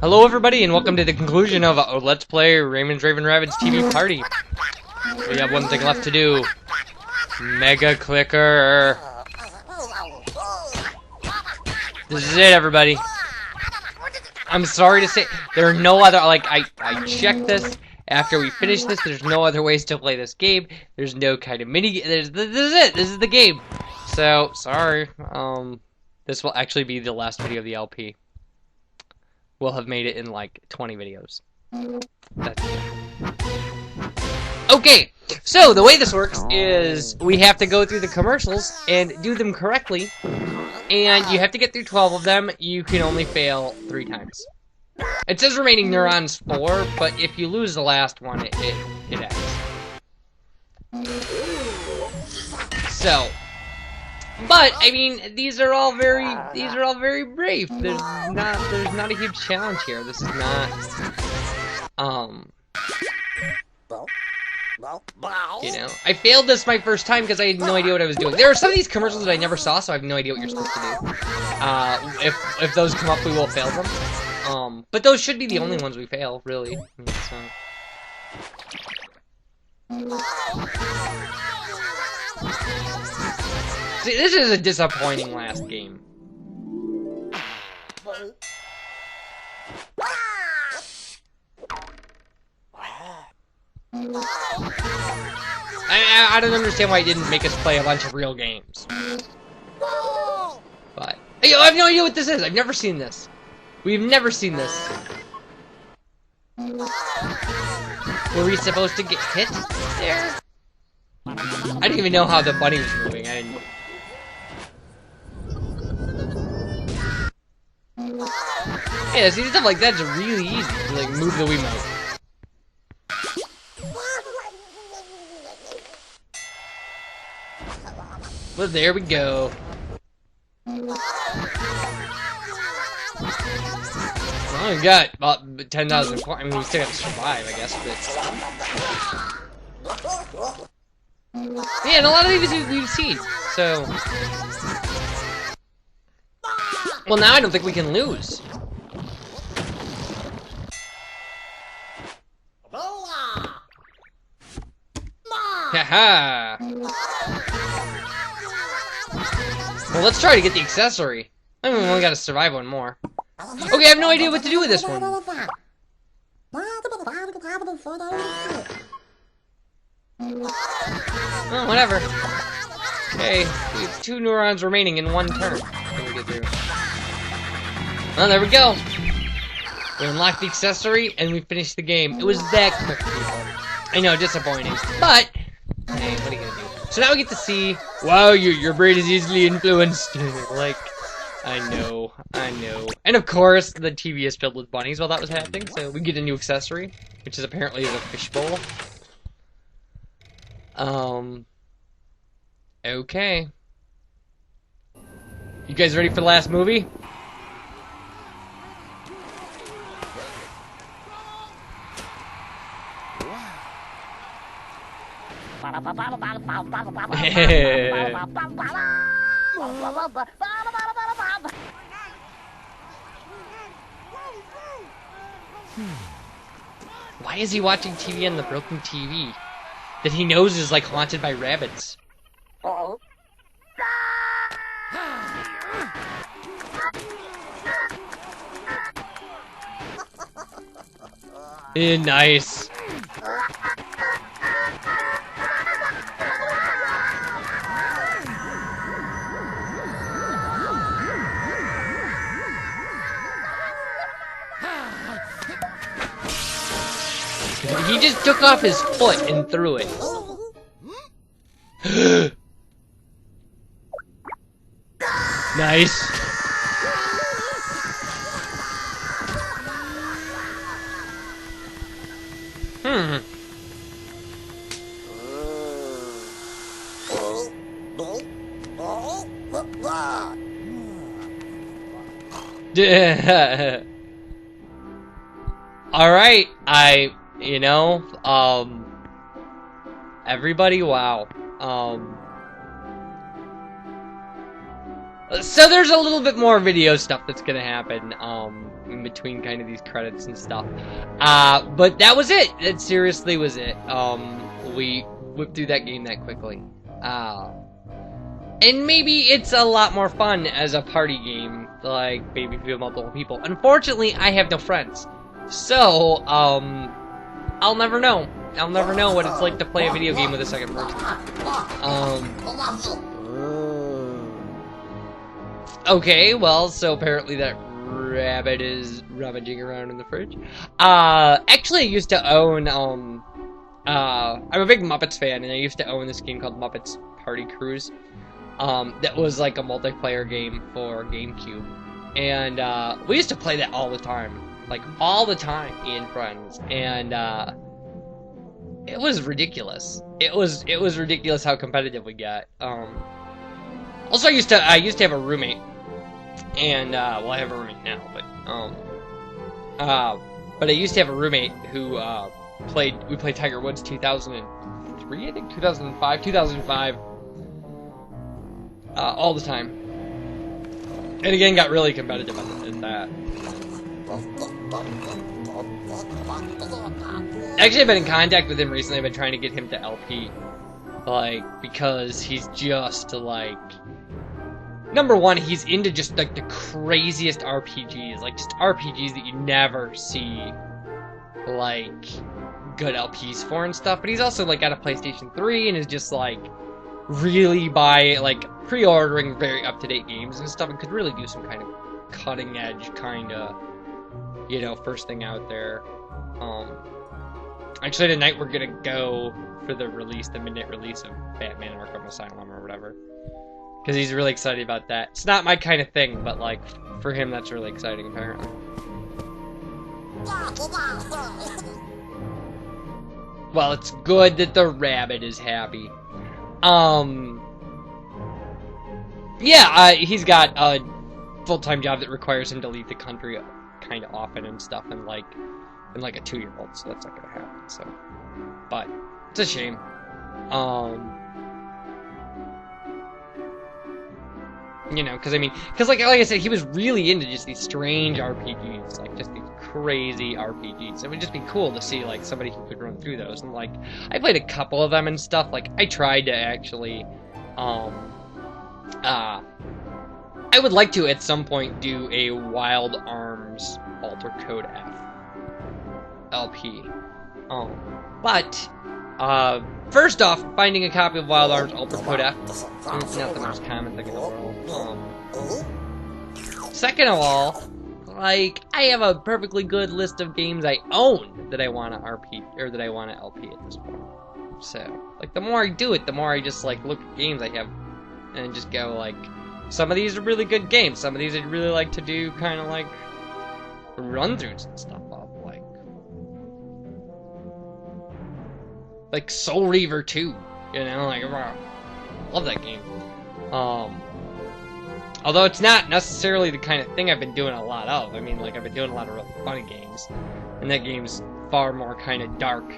Hello everybody and welcome to the conclusion of Let's Play Rayman Raving TV Party. We have one thing left to do. Megaclicker. This is it, everybody. I'm sorry to say, there are no other, I checked this. After we finish this, there's no other ways to play this game. There's no kind of mini, this is it, this is the game. So, sorry, this will actually be the last video of the LP. We'll have made it in like 20 videos. That's it. Okay, so the way this works is we have to go through the commercials and do them correctly. And you have to get through 12 of them. You can only fail 3 times. It says remaining neurons 4, but if you lose the last one, it ends. So, but I mean, these are all very brave. There's not a huge challenge here. This is not, you know, I failed this my first time because I had no idea what I was doing. There are some of these commercials that I never saw, so I have no idea what you're supposed to do. If those come up, we will fail them. But those should be the only ones we fail, really. So. See, this is a disappointing last game. I don't understand why it didn't make us play a bunch of real games. But I have no idea what this is. I've never seen this. We've never seen this. Were we supposed to get hit there? I didn't even know how the bunny was moving. I didn't. Yeah, see, stuff like that's really easy to like move the Wiimote. Well, there we go. Well, we got about 10,000 points. I mean, we still have to survive, I guess, but... Yeah, and a lot of these we've seen, so... Well, now I don't think we can lose. Haha! Well, let's try to get the accessory. I mean, we only gotta survive one more. Okay, I have no idea what to do with this one. Oh, whatever. Okay, we have 2 neurons remaining in 1 turn. Can we get through? Oh, there we go. We unlocked the accessory, and we finished the game. It was that quick, people. I know, disappointing. But, hey, what are you gonna do? So now we get to see, wow, your brain is easily influenced. Like, I know. And of course, the TV is filled with bunnies while that was happening, so we get a new accessory, which is apparently the fishbowl. Okay. You guys ready for the last movie? Why is he watching TV on the broken TV that he knows is like haunted by rabbits? Nice. He just took off his foot and threw it. Nice. Alright, you know, everybody, wow. So there's a little bit more video stuff that's gonna happen. in between kind of these credits and stuff. But that was it. That seriously was it. We whipped through that game that quickly. And maybe it's a lot more fun as a party game, like maybe if you have multiple people. Unfortunately, I have no friends. So, I'll never know. I'll never know what it's like to play a video game with a second person. Okay, well, so apparently that rabbit is rummaging around in the fridge. Actually, I used to own, I'm a big Muppets fan, and I used to own this game called Muppets Party Cruise. That was like a multiplayer game for GameCube. And, we used to play that all the time. Like, all the time, me and friends. And, it was ridiculous. It was ridiculous how competitive we got. Also, I used to have a roommate. And, well, I have a roommate now, but I used to have a roommate who, we played Tiger Woods 2003, I think, 2005, all the time. And again, got really competitive at that. Actually, I've been in contact with him recently. I've been trying to get him to LP. Like, because he's just, like... Number one, he's into just, like, the craziest RPGs. Like, just RPGs that you never see, like, good LPs for and stuff. But he's also, like, got a PlayStation 3 and is just, like, really pre-ordering very up-to-date games and stuff. And could really do some kind of cutting-edge kind of, you know, first thing out there. Actually, tonight we're gonna go for the midnight release of Batman Arkham Asylum or whatever. Because he's really excited about that. It's not my kind of thing, but, like, for him that's really exciting, apparently. Well, it's good that the rabbit is happy. Yeah, he's got a full-time job that requires him to leave the country kind of often and stuff, and like a 2-year-old, so that's not gonna happen, so. But, it's a shame. You know, because like I said, he was really into just these strange RPGs, like, just these crazy RPGs. It would just be cool to see, like, somebody who could run through those, and, like, I played a couple of them and stuff. Like, I tried to actually, I would like to, at some point, do a Wild Arms Alter Code F LP. But, first off, finding a copy of Wild Arms Alter Code F is not the most common thing in the world. Second of all, like, I have a perfectly good list of games I own that I want to RP, or that I want to LP at this point. So, like, the more I do it, the more I just, like, look at games I have, and just go, like, some of these are really good games, some of these I'd really like to do kind of, like, run-throughs and stuff of, like Soul Reaver 2, you know, like, love that game. Although it's not necessarily the kind of thing I've been doing a lot of. I mean, like, I've been doing a lot of really funny games, and that game's far more kind of dark.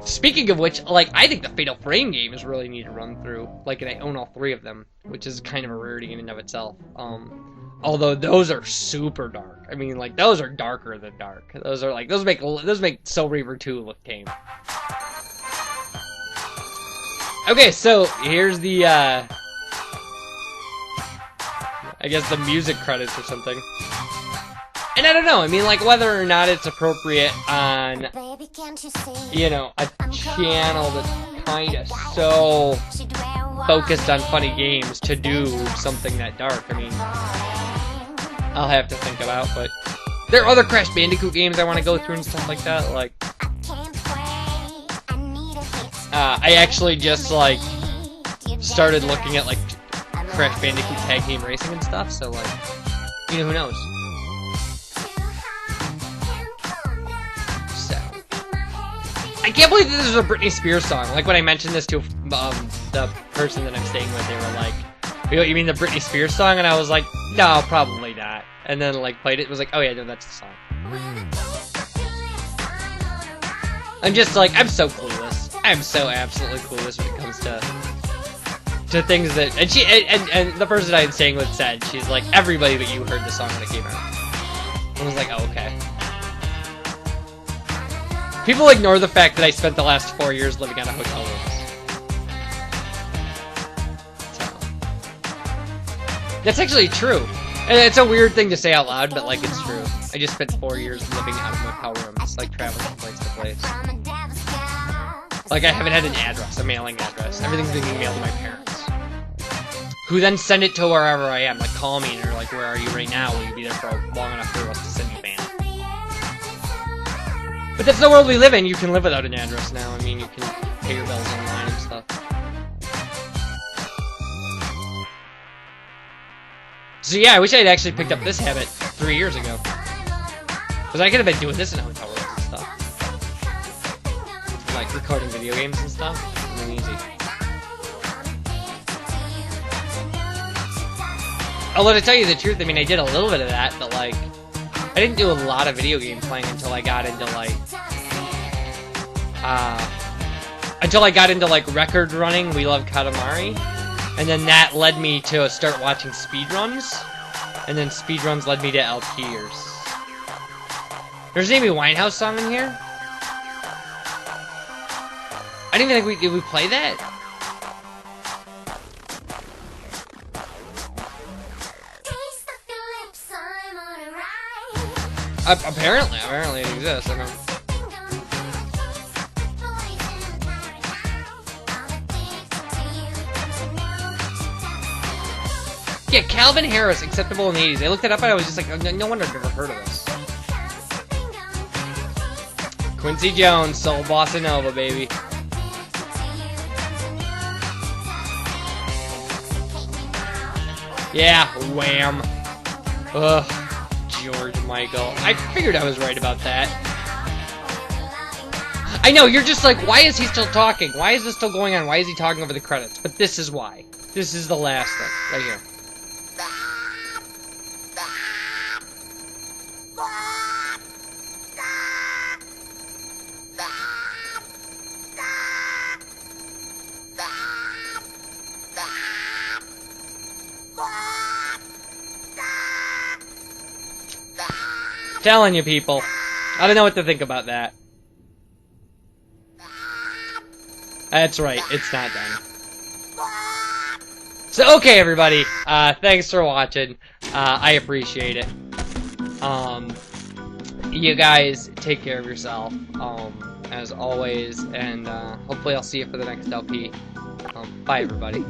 Speaking of which, like, I think the Fatal Frame game is really neat to run through. Like, and I own all 3 of them, which is kind of a rarity in and of itself. Although those are super dark. I mean, like, those are darker than dark. Those are like, those make Soul Reaver 2 look tame. Okay, so here's the I guess the music credits or something. And I don't know, I mean, like, whether or not it's appropriate on, you know, a channel that's kind of so focused on funny games to do something that dark. I mean, I'll have to think about, but there are other Crash Bandicoot games I want to go through and stuff like that, like, I actually just, like, started looking at, like, Crash Bandicoot Tag Team Racing and stuff, so, like, you know, who knows? So, I can't believe this is a Britney Spears song. Like, when I mentioned this to the person that I'm staying with, they were like, you mean the Britney Spears song? And I was like, no, probably not. And then, like, played it, was like, oh yeah, no, that's the song. I'm just like, I'm so clueless. I'm so absolutely clueless when it comes to things that, and the person I'm staying with said, she's like, everybody but you heard the song when it came out. I was like, oh, okay. People ignore the fact that I spent the last 4 years living out of hotel rooms. So. That's actually true. And it's a weird thing to say out loud, but like it's true. I just spent 4 years living out of motel rooms, like traveling from place to place. Like I haven't had an address, a mailing address. Everything's being emailed to my parents, who then send it to wherever I am. Like call me and are like, "Where are you right now? Will you be there for long enough for us to send you band?" But that's the world we live in. You can live without an address now. I mean, you can pay your bills online and stuff. So yeah, I wish I had actually picked up this habit 3 years ago. Because I could have been doing this in hotel rooms and stuff. Like recording video games and stuff. Really easy. Although to tell you the truth, I mean, I did a little bit of that, but like, I didn't do a lot of video game playing until I got into like, record running. We Love Katamari. And then that led me to start watching speedruns. And then speedruns led me to LPers. There's an Amy Winehouse song in here? I didn't even think did we play that? Apparently it exists. I don't know. Yeah, Calvin Harris, acceptable in the 80s. I looked it up and I was just like, oh, no wonder I've never heard of this. Quincy Jones, Soul Bossa Nova, baby. Yeah, Wham. Ugh, George Michael. I figured I was right about that. I know, you're just like, why is he still talking? Why is this still going on? Why is he talking over the credits? But this is why. This is the last thing, right here. Telling you, people. I don't know what to think about that. That's right, it's not done. So, okay, everybody. Thanks for watching. I appreciate it. You guys take care of yourself, as always, and hopefully I'll see you for the next LP. Bye, everybody.